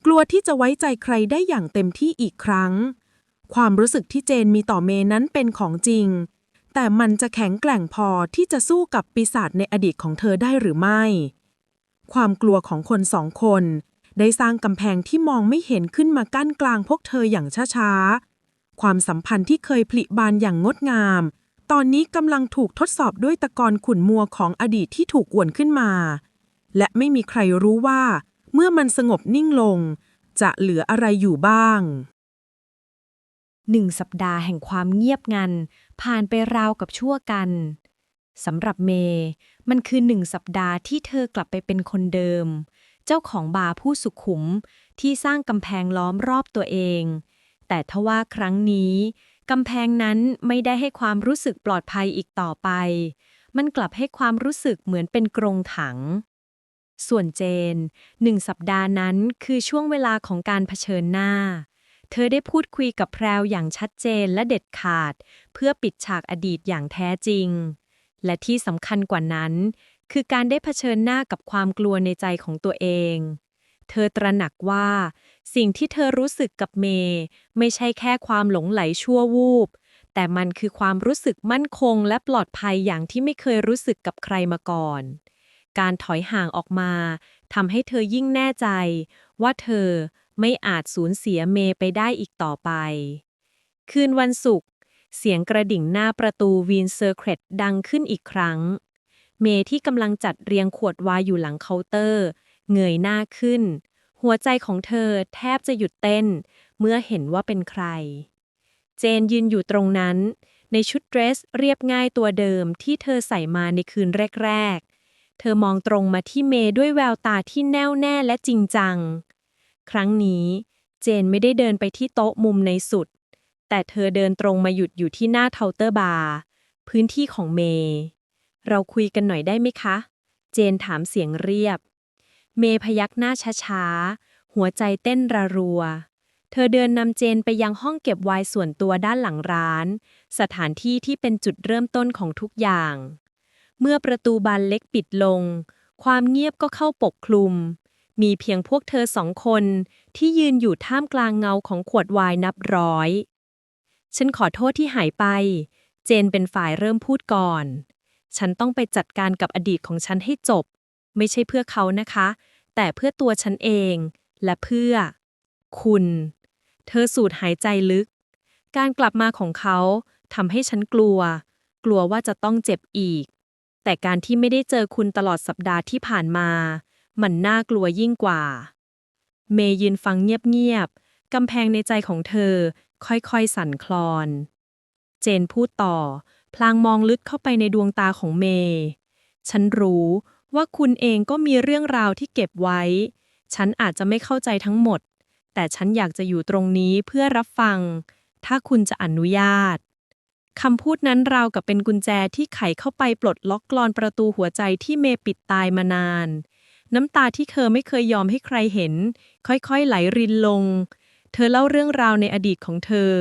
กลัวที่จะไว้ใจใครได้อย่างเต็มที่อีกครั้ง ความรู้สึกที่เจนมีต่อเมย์นั้นเป็นของจริง แต่มันจะแข็งแกร่งพอที่จะสู้กับปีศาจในอดีตของเธอได้หรือไม่ ความกลัวของคนสองคนได้สร้างกำแพงที่มองไม่เห็นขึ้นมากั้นกลางพวกเธออย่างช้าๆ ความสัมพันธ์ที่เคยผลิบานอย่างงดงาม ตอนนี้กำลังถูกทดสอบด้วยตะกอนขุ่นมัวของอดีตที่ถูกกวนขึ้นมา และไม่มีใครรู้ว่าเมื่อมันสงบนิ่งลงจะเหลืออะไรอยู่บ้าง 1 สัปดาห์แห่งความเงียบงันผ่านไปราวกับชั่วกันสำหรับเมย์มันคือ1 สัปดาห์ที่เธอกลับไปเป็นคนเดิม เจ้าของบาร์ผู้สุขุมที่สร้างกำแพงล้อมรอบตัวเอง แต่ทว่าครั้งนี้กำแพงนั้นไม่ได้ให้ความรู้สึกปลอดภัยอีกต่อไป มันกลับให้ความรู้สึกเหมือนเป็นกรงถัง ส่วนเจน1 สัปดาห์นั้นคือช่วงเวลาของการเผชิญหน้า เธอได้พูดคุยกับแพรวอย่างชัดเจนและเด็ดขาดเพื่อปิดฉากอดีตอย่างแท้จริงและที่สำคัญกว่านั้นคือการได้เผชิญหน้ากับความกลัวในใจของตัวเองเธอตระหนักว่าสิ่งที่เธอรู้สึกกับเมย์ไม่ใช่แค่ความหลงไหลชั่ววูบแต่มันคือความรู้สึกมั่นคงและปลอดภัยอย่างที่ไม่เคยรู้สึกกับใครมาก่อนการถอยห่างออกมาทำให้เธอยิ่งแน่ใจว่าเธอไม่อาจสูญเสียเมย์ไปได้อีกต่อไปคืนวันศุกร์เสียงกระดิ่งหน้าประตูวีนเซอร์เครตดังขึ้นอีกครั้งเมย์ที่กำลังจัดเรียงขวดไวน์อยู่หลังเคาน์เตอร์เงยหน้าขึ้นหัวใจของเธอแทบจะหยุดเต้นเมื่อเห็นว่าเป็นใครเจนยืนอยู่ตรงนั้นในชุดเดรสเรียบง่ายตัวเดิมที่เธอใส่มาในคืนแรกๆเธอมองตรงมาที่เมย์ด้วยแววตาที่แน่วแน่และจริงจังครั้งนี้เจนไม่ได้เดินไปที่โต๊ะมุมในสุดแต่เธอเดินตรงมาหยุดอยู่ที่หน้าเคาน์เตอร์บาร์พื้นที่ของเมย์เราคุยกันหน่อยได้ไหมคะเจนถามเสียงเรียบเมย์พยักหน้าช้าๆหัวใจเต้นระรัวเธอเดินนำเจนไปยังห้องเก็บไวน์ส่วนตัวด้านหลังร้านสถานที่ที่เป็นจุดเริ่มต้นของทุกอย่างเมื่อประตูบานเล็กปิดลงความเงียบก็เข้าปกคลุมมีเพียงพวกเธอ2 คนที่ยืนอยู่ท่ามกลางเงาของขวดไวน์นับร้อยฉันขอโทษที่หายไปเจนเป็นฝ่ายเริ่มพูดก่อนฉันต้องไปจัดการกับอดีตของฉันให้จบไม่ใช่เพื่อเขานะคะแต่เพื่อตัวฉันเองและเพื่อคุณเธอสูดหายใจลึกการกลับมาของเขาทำให้ฉันกลัวว่าจะต้องเจ็บอีกแต่การที่ไม่ได้เจอคุณตลอดสัปดาห์ที่ผ่านมามันน่ากลัวยิ่งกว่าเมย์ยืนฟังเงียบๆกำแพงในใจของเธอค่อยๆสั่นคลอนเจนพูดต่อพลางมองลึกเข้าไปในดวงตาของเมย์ฉันรู้ว่าคุณเองก็มีเรื่องราวที่เก็บไว้ฉันอาจจะไม่เข้าใจทั้งหมดแต่ฉันอยากจะอยู่ตรงนี้เพื่อรับฟังถ้าคุณจะอนุญาตคำพูดนั้นราวกับเป็นกุญแจที่ไขเข้าไปปลดล็อกกลอนประตูหัวใจที่เมย์ปิดตายมานานน้ำตาที่เธอไม่เคยยอมให้ใครเห็นค่อยๆไหลรินลงเธอเล่าเรื่องราวในอดีตของเธอ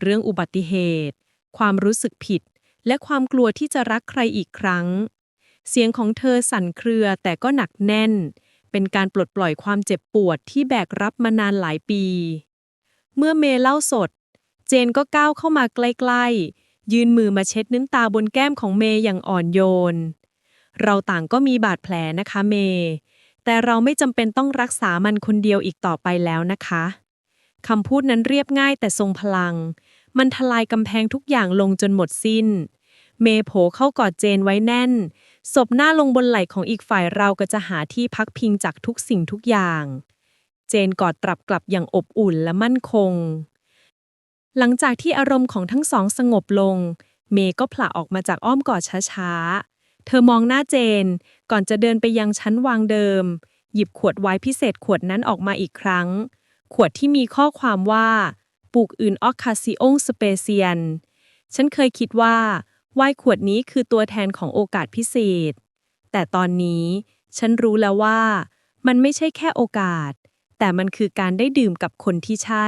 เรื่องอุบัติเหตุความรู้สึกผิดและความกลัวที่จะรักใครอีกครั้งเสียงของเธอสั่นเครือแต่ก็หนักแน่นเป็นการปลดปล่อยความเจ็บปวดที่แบกรับมานานหลายปีเมื่อเมย์เล่าสดเจนก็ก้าวเข้ามาใกล้ๆยื่นมือมาเช็ดน้ำตาบนแก้มของเมย์อย่างอ่อนโยนเราต่างก็มีบาดแผลนะคะเมย์แต่เราไม่จำเป็นต้องรักษามันคนเดียวอีกต่อไปแล้วนะคะคำพูดนั้นเรียบง่ายแต่ทรงพลังมันทลายกำแพงทุกอย่างลงจนหมดสิ้นเมย์โผเข้ากอดเจนไว้แน่นศพหน้าลงบนไหล่ของอีกฝ่ายเราก็จะหาที่พักพิงจากทุกสิ่งทุกอย่างเจนกอดตรับกลับอย่างอบอุ่นและมั่นคงหลังจากที่อารมณ์ของทั้งสองสงบลงเมย์ก็ผละออกมาจากอ้อมกอดช้าๆเธอมองหน้าเจนก่อนจะเดินไปยังชั้นวางเดิมหยิบขวดไวน์พิเศษขวดนั้นออกมาอีกครั้งขวดที่มีข้อความว่าปลูกอื่นออคคาซิองสเปเซียนฉันเคยคิดว่าไวน์ขวดนี้คือตัวแทนของโอกาสพิเศษแต่ตอนนี้ฉันรู้แล้วว่ามันไม่ใช่แค่โอกาสแต่มันคือการได้ดื่มกับคนที่ใช่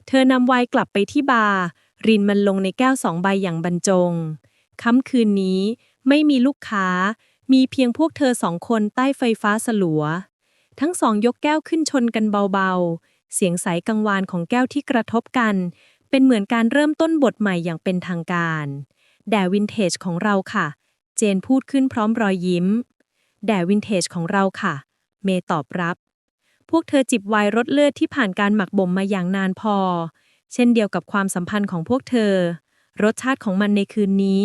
เธอนำไวน์กลับไปที่บาร์รินมันลงในแก้ว2 ใบอย่างบรรจงค่ำคืนนี้ไม่มีลูกค้ามีเพียงพวกเธอ2 คนใต้ไฟฟ้าสลัวทั้งสองยกแก้วขึ้นชนกันเบาๆเสียงใสกังวานของแก้วที่กระทบกันเป็นเหมือนการเริ่มต้นบทใหม่อย่างเป็นทางการแด่วินเทจของเราค่ะเจนพูดขึ้นพร้อมรอยยิ้มแด่วินเทจของเราค่ะเมย์ตอบรับพวกเธอจิบไวน์รสเลือดที่ผ่านการหมักบ่มมาอย่างนานพอเช่นเดียวกับความสัมพันธ์ของพวกเธอรสชาติของมันในคืนนี้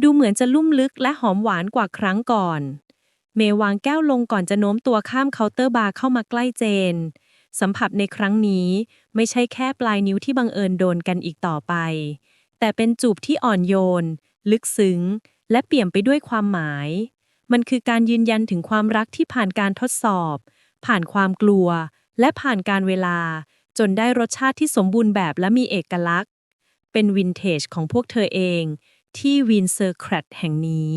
ดูเหมือนจะลุ่มลึกและหอมหวานกว่าครั้งก่อนเมย์วางแก้วลงก่อนจะโน้มตัวข้ามเคาน์เตอร์บาร์เข้ามาใกล้เจนสัมผัสในครั้งนี้ไม่ใช่แค่ปลายนิ้วที่บังเอิญโดนกันอีกต่อไปแต่เป็นจูบที่อ่อนโยนลึกซึ้งและเปี่ยมไปด้วยความหมายมันคือการยืนยันถึงความรักที่ผ่านการทดสอบผ่านความกลัวและผ่านการเวลาจนได้รสชาติที่สมบูรณ์แบบและมีเอกลักษณ์เป็นวินเทจของพวกเธอเองที่วินเซอร์แครตแห่งนี้